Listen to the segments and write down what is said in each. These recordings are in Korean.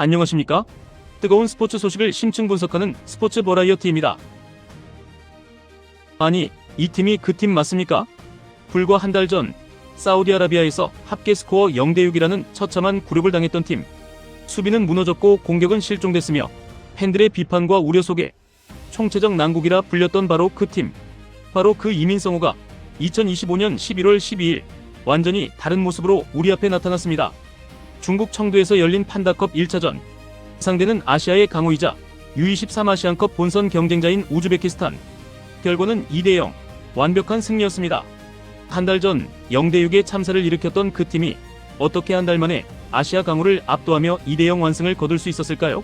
안녕하십니까? 뜨거운 스포츠 소식을 심층 분석하는 스포츠 버라이어티입니다. 아니, 이 팀이 그 팀 맞습니까? 불과 한 달 전 사우디아라비아에서 합계 스코어 0대6이라는 처참한 굴욕을 당했던 팀. 수비는 무너졌고 공격은 실종됐으며 팬들의 비판과 우려 속에 총체적 난국이라 불렸던 바로 그 팀. 바로 그 이민성호가 2025년 11월 12일 완전히 다른 모습으로 우리 앞에 나타났습니다. 중국 청두에서 열린 판다컵 1차전. 상대는 아시아의 강호이자 U23 아시안컵 본선 경쟁자인 우즈베키스탄. 결과는 2대0, 완벽한 승리였습니다. 한 달 전 0대6의 참사를 일으켰던 그 팀이 어떻게 한 달 만에 아시아 강호를 압도하며 2대0 완승을 거둘 수 있었을까요?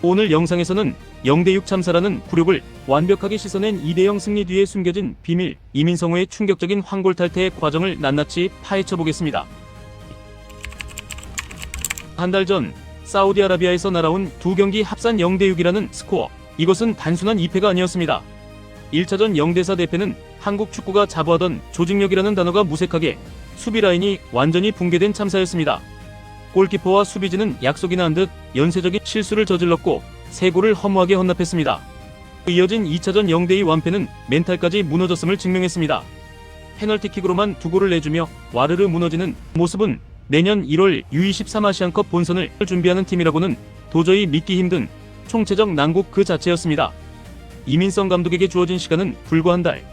오늘 영상에서는 0대6 참사라는 굴욕을 완벽하게 씻어낸 2대0 승리 뒤에 숨겨진 비밀, 이민성호의 충격적인 황골 탈퇴의 과정을 낱낱이 파헤쳐 보겠습니다. 한 달 전 사우디아라비아에서 날아온 두 경기 합산 0대6이라는 스코어. 이것은 단순한 2패가 아니었습니다. 1차전 0대4 대패는 한국 축구가 자부하던 조직력이라는 단어가 무색하게 수비 라인이 완전히 붕괴된 참사였습니다. 골키퍼와 수비진은 약속이나 한 듯 연쇄적인 실수를 저질렀고 세 골을 허무하게 헌납했습니다. 이어진 2차전 0대2 완패는 멘탈까지 무너졌음을 증명했습니다. 페널티킥으로만 두 골을 내주며 와르르 무너지는 모습은 내년 1월 U23 아시안컵 본선을 준비하는 팀이라고는 도저히 믿기 힘든 총체적 난국 그 자체였습니다. 이민성 감독에게 주어진 시간은 불과 한 달.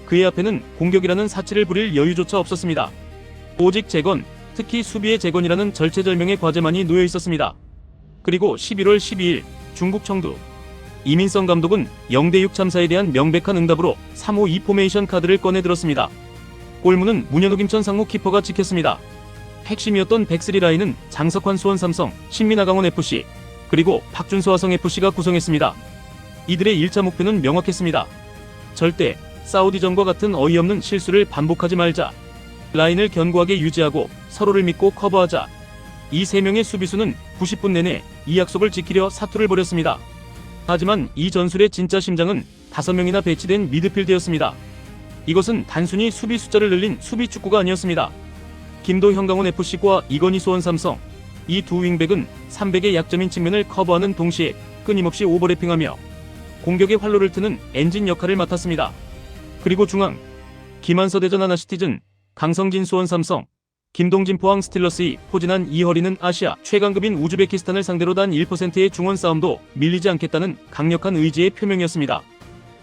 그의 앞에는 공격이라는 사치를 부릴 여유조차 없었습니다. 오직 재건, 특히 수비의 재건이라는 절체절명의 과제만이 놓여 있었습니다. 그리고 11월 12일 중국 청두. 이민성 감독은 0대6 참사에 대한 명백한 응답으로 3-5-2 포메이션 카드를 꺼내들었습니다. 골문은 문현욱 김천 상무 키퍼가 지켰습니다. 핵심이었던 백스리 라인은 장석환 수원 삼성, 신민아 강원 FC, 그리고 박준수 화성 FC가 구성했습니다. 이들의 1차 목표는 명확했습니다. 절대 사우디전과 같은 어이없는 실수를 반복하지 말자. 라인을 견고하게 유지하고 서로를 믿고 커버하자. 이 세 명의 수비수는 90분 내내 이 약속을 지키려 사투를 벌였습니다. 하지만 이 전술의 진짜 심장은 5명이나 배치된 미드필드였습니다. 이것은 단순히 수비 숫자를 늘린 수비 축구가 아니었습니다. 김도 현강원 FC과 이건희 수원 삼성. 이 두 윙백은 300의 약점인 측면을 커버하는 동시에 끊임없이 오버래핑하며 공격의 활로를 트는 엔진 역할을 맡았습니다. 그리고 중앙. 김한서 대전 하나시티즌, 강성진 수원 삼성, 김동진 포항 스틸러스, 포진한 이허리는 아시아 최강급인 우즈베키스탄을 상대로 단 1%의 중원 싸움도 밀리지 않겠다는 강력한 의지의 표명이었습니다.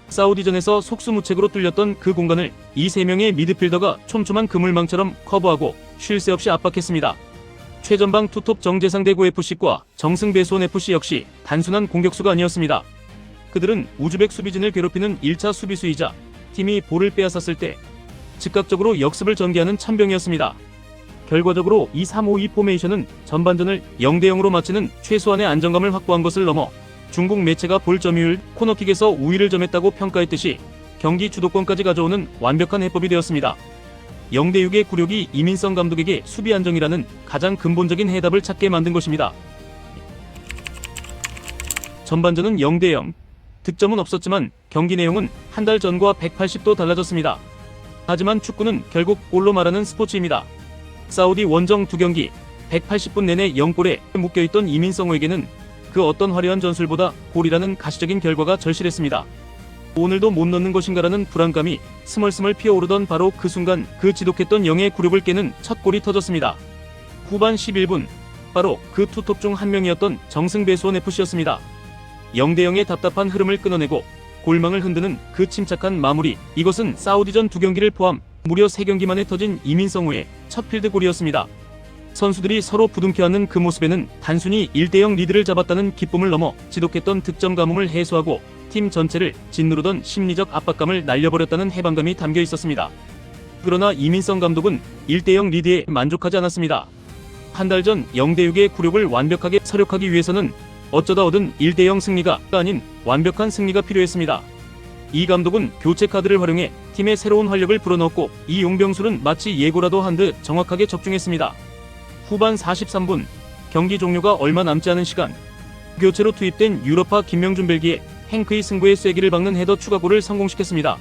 사우디전에서 속수무책으로 뚫렸던 그 공간을 이 세 명의 미드필더가 촘촘한 그물망처럼 커버하고 쉴 새 없이 압박했습니다. 최전방 투톱 정재상 대구 FC과 정승배 수원 FC 역시 단순한 공격수가 아니었습니다. 그들은 우즈벡 수비진을 괴롭히는 1차 수비수이자 팀이 볼을 빼앗았을 때 즉각적으로 역습을 전개하는 천병이었습니다. 결과적으로 이 3-5-2 포메이션은 전반전을 0대0으로 마치는 최소한의 안정감을 확보한 것을 넘어 중국 매체가 볼 점유율, 코너킥에서 우위를 점했다고 평가했듯이 경기 주도권까지 가져오는 완벽한 해법이 되었습니다. 0대6의 굴욕이 이민성 감독에게 수비 안정이라는 가장 근본적인 해답을 찾게 만든 것입니다. 전반전은 0대0. 득점은 없었지만 경기 내용은 한 달 전과 180도 달라졌습니다. 하지만 축구는 결국 골로 말하는 스포츠입니다. 사우디 원정 두 경기 180분 내내 0골에 묶여있던 이민성호에게는 그 어떤 화려한 전술보다 골이라는 가시적인 결과가 절실했습니다. 오늘도 못 넣는 것인가라는 불안감이 스멀스멀 피어오르던 바로 그 순간 그 지독했던 영의 굴욕을 깨는 첫 골이 터졌습니다. 후반 11분, 바로 그 투톱 중 한 명이었던 정승배 수원 FC였습니다. 0대0의 답답한 흐름을 끊어내고 골망을 흔드는 그 침착한 마무리. 이것은 사우디전 두 경기를 포함 무려 3경기 만에 터진 이민성호의 첫 필드골이었습니다. 선수들이 서로 부둥켜 안는 그 모습에는 단순히 1대0 리드를 잡았다는 기쁨을 넘어 지독했던 득점 가뭄을 해소하고 팀 전체를 짓누르던 심리적 압박감을 날려버렸다는 해방감이 담겨 있었습니다. 그러나 이민성 감독은 1대0 리드에 만족하지 않았습니다. 한 달 전 0대6의 굴욕을 완벽하게 서력하기 위해서는 어쩌다 얻은 1대0 승리가 아닌 완벽한 승리가 필요했습니다. 이 감독은 교체 카드를 활용해 팀의 새로운 활력을 불어넣었고 이 용병술은 마치 예고라도 한 듯 정확하게 적중했습니다. 후반 43분, 경기 종료가 얼마 남지 않은 시간, 교체로 투입된 유럽파 김명준 벨기에 행크의 승부의 쐐기를 박는 헤더 추가골을 성공시켰습니다.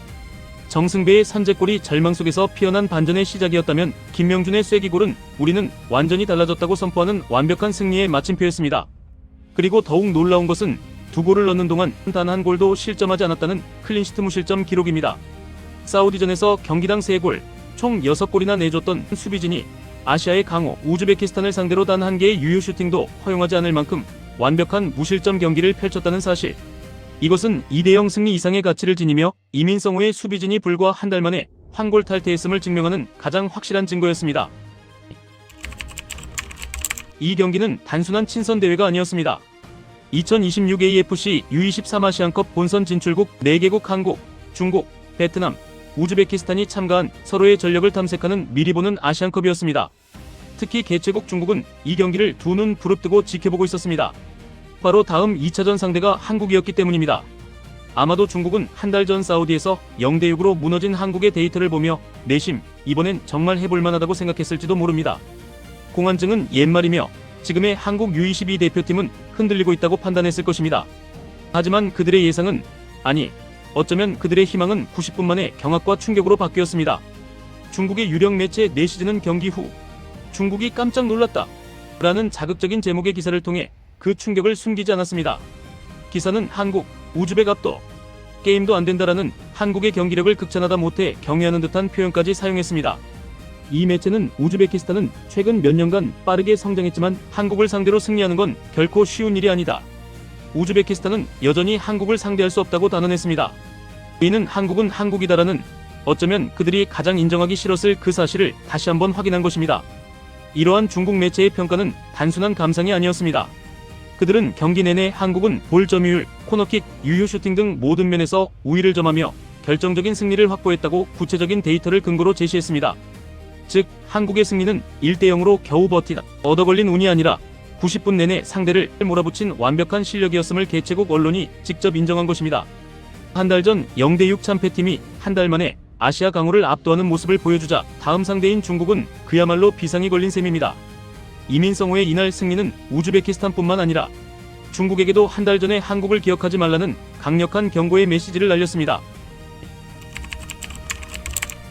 정승배의 선제골이 절망 속에서 피어난 반전의 시작이었다면 김명준의 쐐기골은 우리는 완전히 달라졌다고 선포하는 완벽한 승리의 마침표였습니다. 그리고 더욱 놀라운 것은 두 골을 넣는 동안 단 한 골도 실점하지 않았다는 클린시트 무실점 기록입니다. 사우디전에서 경기당 3골, 총 6골이나 내줬던 수비진이 아시아의 강호 우즈베키스탄을 상대로 단 한 개의 유효 슈팅도 허용하지 않을 만큼 완벽한 무실점 경기를 펼쳤다는 사실. 이것은 2대0 승리 이상의 가치를 지니며 이민성호의 수비진이 불과 한 달 만에 황골 탈퇴했음을 증명하는 가장 확실한 증거였습니다. 이 경기는 단순한 친선 대회가 아니었습니다. 2026 AFC U23 아시안컵 본선 진출국 4개국 한국, 중국, 베트남, 우즈베키스탄이 참가한 서로의 전력을 탐색하는 미리 보는 아시안컵이었습니다. 특히 개최국 중국은 이 경기를 두 눈 부릅뜨고 지켜보고 있었습니다. 바로 다음 2차전 상대가 한국이었기 때문입니다. 아마도 중국은 한 달 전 사우디에서 0대6으로 무너진 한국의 데이터를 보며 내심 이번엔 정말 해볼만하다고 생각했을지도 모릅니다. 공안증은 옛말이며 지금의 한국 U22 대표팀은 흔들리고 있다고 판단했을 것입니다. 하지만 그들의 예상은, 아니 어쩌면 그들의 희망은 90분 만에 경악과 충격으로 바뀌었습니다. 중국의 유력 매체 내시즌은 경기 후 중국이 깜짝 놀랐다 라는 자극적인 제목의 기사를 통해 그 충격을 숨기지 않았습니다. 기사는 한국, 우즈벡 압도, 게임도 안 된다라는 한국의 경기력을 극찬하다 못해 경외하는 듯한 표현까지 사용했습니다. 이 매체는 우즈베키스탄은 최근 몇 년간 빠르게 성장했지만 한국을 상대로 승리하는 건 결코 쉬운 일이 아니다. 우즈베키스탄은 여전히 한국을 상대할 수 없다고 단언했습니다. 이는 한국은 한국이다라는, 어쩌면 그들이 가장 인정하기 싫었을 그 사실을 다시 한번 확인한 것입니다. 이러한 중국 매체의 평가는 단순한 감상이 아니었습니다. 그들은 경기 내내 한국은 볼 점유율, 코너킥, 유효 슈팅 등 모든 면에서 우위를 점하며 결정적인 승리를 확보했다고 구체적인 데이터를 근거로 제시했습니다. 즉, 한국의 승리는 1대0으로 겨우 버티다 얻어 걸린 운이 아니라 90분 내내 상대를 몰아붙인 완벽한 실력이었음을 개최국 언론이 직접 인정한 것입니다. 한 달 전 0대6 참패팀이 한 달 만에 아시아 강호를 압도하는 모습을 보여주자 다음 상대인 중국은 그야말로 비상이 걸린 셈입니다. 이민성호의 이날 승리는 우즈베키스탄뿐만 아니라 중국에게도 한 달 전에 한국을 기억하지 말라는 강력한 경고의 메시지를 날렸습니다.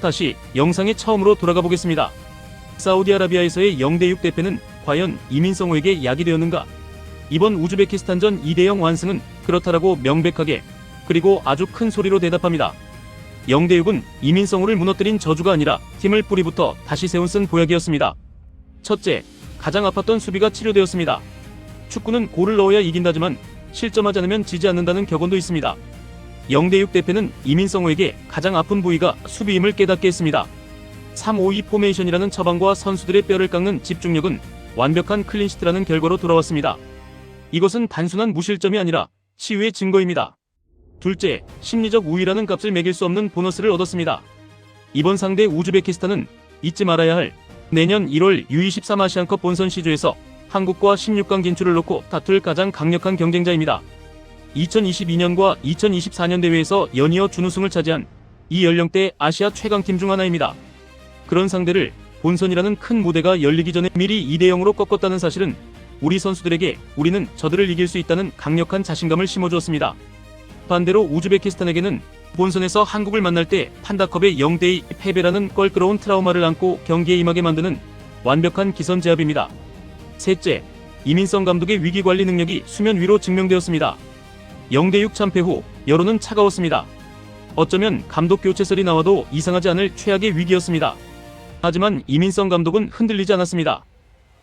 다시 영상의 처음으로 돌아가 보겠습니다. 사우디아라비아에서의 0대6 대패는 과연 이민성호에게 약이 되었는가? 이번 우즈베키스탄전 2대0 완승은 그렇다라고 명백하게, 그리고 아주 큰 소리로 대답합니다. 0대6은 이민성호를 무너뜨린 저주가 아니라 팀을 뿌리부터 다시 세운 쓴 보약이었습니다. 첫째, 가장 아팠던 수비가 치료되었습니다. 축구는 골을 넣어야 이긴다지만 실점하지 않으면 지지 않는다는 격언도 있습니다. 0대6 대패는 이민성호에게 가장 아픈 부위가 수비임을 깨닫게 했습니다. 3-5-2 포메이션이라는 처방과 선수들의 뼈를 깎는 집중력은 완벽한 클린시트라는 결과로 돌아왔습니다. 이것은 단순한 무실점이 아니라 치유의 증거입니다. 둘째, 심리적 우위라는 값을 매길 수 없는 보너스를 얻었습니다. 이번 상대 우즈베키스탄은 잊지 말아야 할 내년 1월 U23 아시안컵 본선 시조에서 한국과 16강 진출을 놓고 다툴 가장 강력한 경쟁자입니다. 2022년과 2024년 대회에서 연이어 준우승을 차지한 이 연령대 아시아 최강팀 중 하나입니다. 그런 상대를 본선이라는 큰 무대가 열리기 전에 미리 2대0으로 꺾었다는 사실은 우리 선수들에게 우리는 저들을 이길 수 있다는 강력한 자신감을 심어주었습니다. 반대로 우즈베키스탄에게는 본선에서 한국을 만날 때 판다컵의 0대2 패배라는 껄끄러운 트라우마를 안고 경기에 임하게 만드는 완벽한 기선제압입니다. 셋째, 이민성 감독의 위기관리 능력이 수면 위로 증명되었습니다. 0대6 참패 후 여론은 차가웠습니다. 어쩌면 감독 교체설이 나와도 이상하지 않을 최악의 위기였습니다. 하지만 이민성 감독은 흔들리지 않았습니다.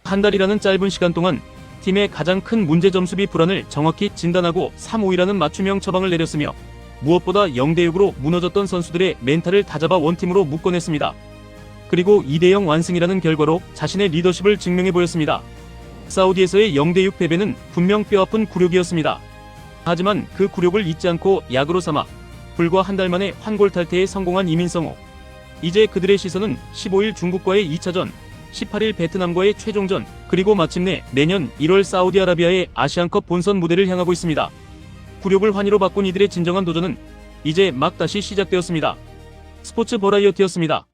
한 달이라는 짧은 시간 동안 팀의 가장 큰 문제 점수비 불안을 정확히 진단하고 3-5-2라는 맞춤형 처방을 내렸으며 무엇보다 0대6으로 무너졌던 선수들의 멘탈을 다잡아 원팀으로 묶어냈습니다. 그리고 2대0 완승이라는 결과로 자신의 리더십을 증명해 보였습니다. 사우디에서의 0대6 패배는 분명 뼈아픈 굴욕이었습니다. 하지만 그 굴욕을 잊지 않고 약으로 삼아 불과 한 달 만에 환골 탈퇴에 성공한 이민성호. 이제 그들의 시선은 15일 중국과의 2차전, 18일 베트남과의 최종전, 그리고 마침내 내년 1월 사우디아라비아의 아시안컵 본선 무대를 향하고 있습니다. 굴욕을 환희로 바꾼 이들의 진정한 도전은 이제 막 다시 시작되었습니다. 스포츠 버라이어티였습니다.